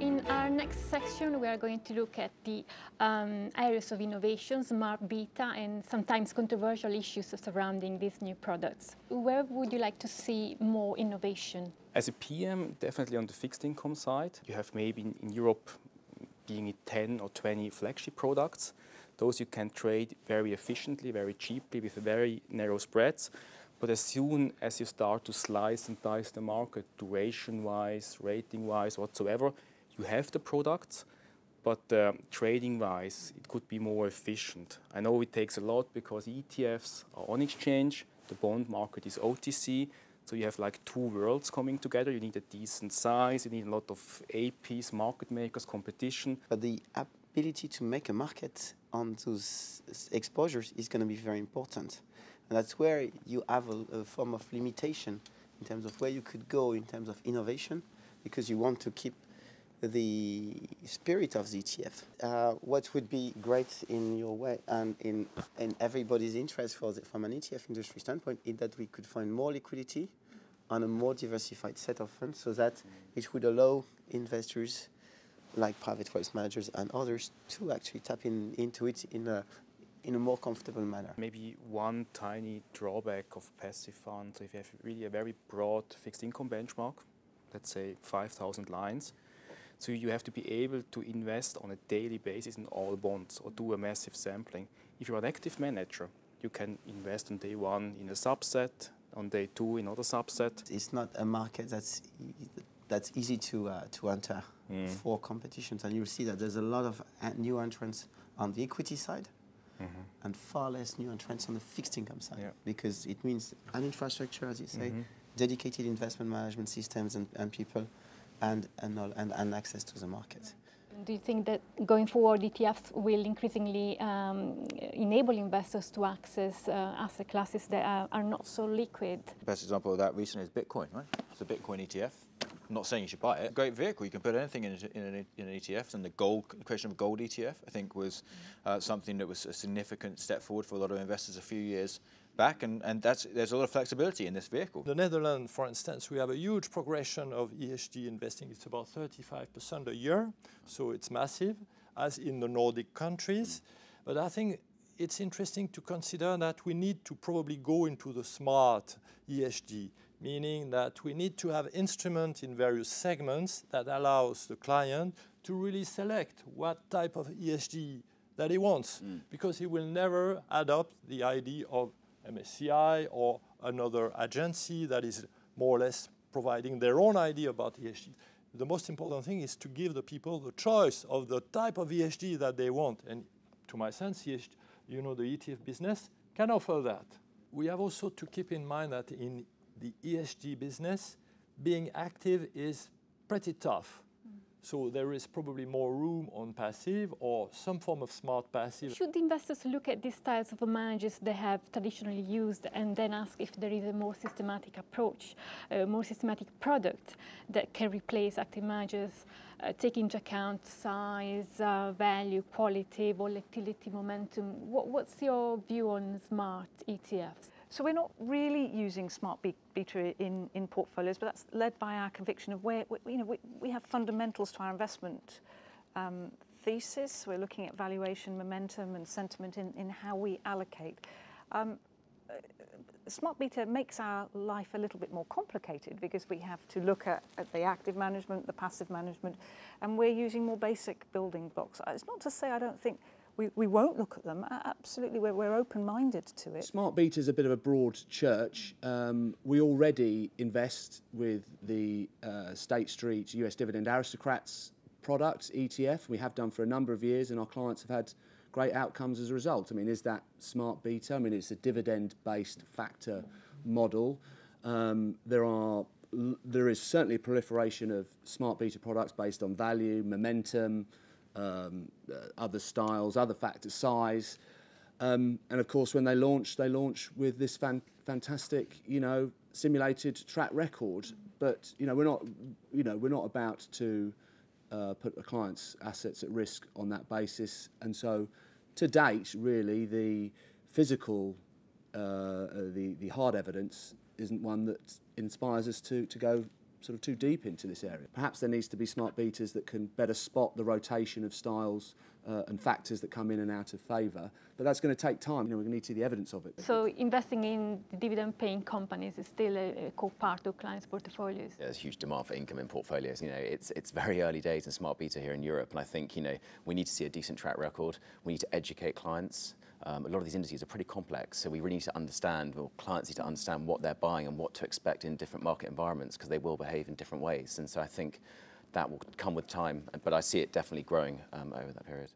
in our next section, we are going to look at the areas of innovation, smart beta, and sometimes controversial issues surrounding these new products. Where would you like to see more innovation? As a PM, definitely on the fixed income side. You have maybe in Europe being it 10 or 20 flagship products. Those you can trade very efficiently, very cheaply, with very narrow spreads. But as soon as you start to slice and dice the market, duration-wise, rating-wise, whatsoever, you have the products, but trading-wise, it could be more efficient. I know it takes a lot because ETFs are on exchange, the bond market is OTC, so you have like two worlds coming together. You need a decent size, you need a lot of APs, market makers, competition. But the ability to make a market on those exposures is going to be very important. And that's where you have a form of limitation in terms of where you could go in terms of innovation, because you want to keep the spirit of the ETF. What would be great in your way and in everybody's interest from an ETF industry standpoint is that we could find more liquidity on a more diversified set of funds, so that it would allow investors like private wealth managers and others to actually tap into it in a more comfortable manner. Maybe one tiny drawback of passive funds, if you have really a very broad fixed income benchmark, let's say 5,000 lines, so you have to be able to invest on a daily basis in all bonds or do a massive sampling. If you're an active manager, you can invest on day one in a subset, on day two in another subset. It's not a market that's easy to enter for competitions, and you'll see that there's a lot of new entrants on the equity side. And far less new entrants on the fixed income side, because it means an infrastructure, as you say, dedicated investment management systems and people, and access to the market. Do you think that going forward ETFs will increasingly enable investors to access asset classes that are not so liquid? The best example of that recently is Bitcoin, right? It's a Bitcoin ETF. I'm not saying you should buy it. Great vehicle. You can put anything in an ETF, and the creation of a gold ETF, I think, was something that was a significant step forward for a lot of investors a few years back, and there's a lot of flexibility in this vehicle. In the Netherlands, for instance, we have a huge progression of ESG investing. It's about 35% a year, so it's massive, as in the Nordic countries. But I think it's interesting to consider that we need to probably go into the smart ESG, meaning that we need to have instruments in various segments that allows the client to really select what type of ESG that he wants, because he will never adopt the idea of MSCI or another agency that is more or less providing their own idea about ESG. The most important thing is to give the people the choice of the type of ESG that they want. And to my sense, ESG, the ETF business can offer that. We have also to keep in mind that in the ESG business, being active is pretty tough. So there is probably more room on passive or some form of smart passive. Should investors look at these styles of managers they have traditionally used and then ask if there is a more systematic approach, a more systematic product that can replace active managers, take into account size, value, quality, volatility, momentum? What's your view on smart ETFs? So we're not really using smart beta in portfolios, but that's led by our conviction of where we have fundamentals to our investment thesis. We're looking at valuation, momentum, and sentiment in how we allocate. Smart beta makes our life a little bit more complicated because we have to look at the active management, the passive management, and we're using more basic building blocks. It's not to say I don't think we won't look at them. Absolutely, we're open-minded to it. Smart beta is a bit of a broad church. We already invest with the State Street US Dividend Aristocrats product, ETF. We have done for a number of years, and our clients have had great outcomes as a result. I mean, is that smart beta? I mean, it's a dividend-based factor model. There is certainly a proliferation of smart beta products based on value, momentum, other styles, other factors, size, and of course when they launch with this fantastic, simulated track record. But we're not about to put a client's assets at risk on that basis. And so, to date, really, the physical, the hard evidence isn't one that inspires us to go sort of too deep into this area. Perhaps there needs to be smart betas that can better spot the rotation of styles and factors that come in and out of favour, but that's going to take time. We're going to need to see the evidence of it. So investing in dividend-paying companies is still a core part of clients' portfolios. There's huge demand for income in portfolios. It's very early days in smart beta here in Europe, and I think we need to see a decent track record. We need to educate clients. A lot of these indices are pretty complex, so we really need to understand, or clients need to understand what they're buying and what to expect in different market environments, because they will behave in different ways. And so I think that will come with time, but I see it definitely growing over that period.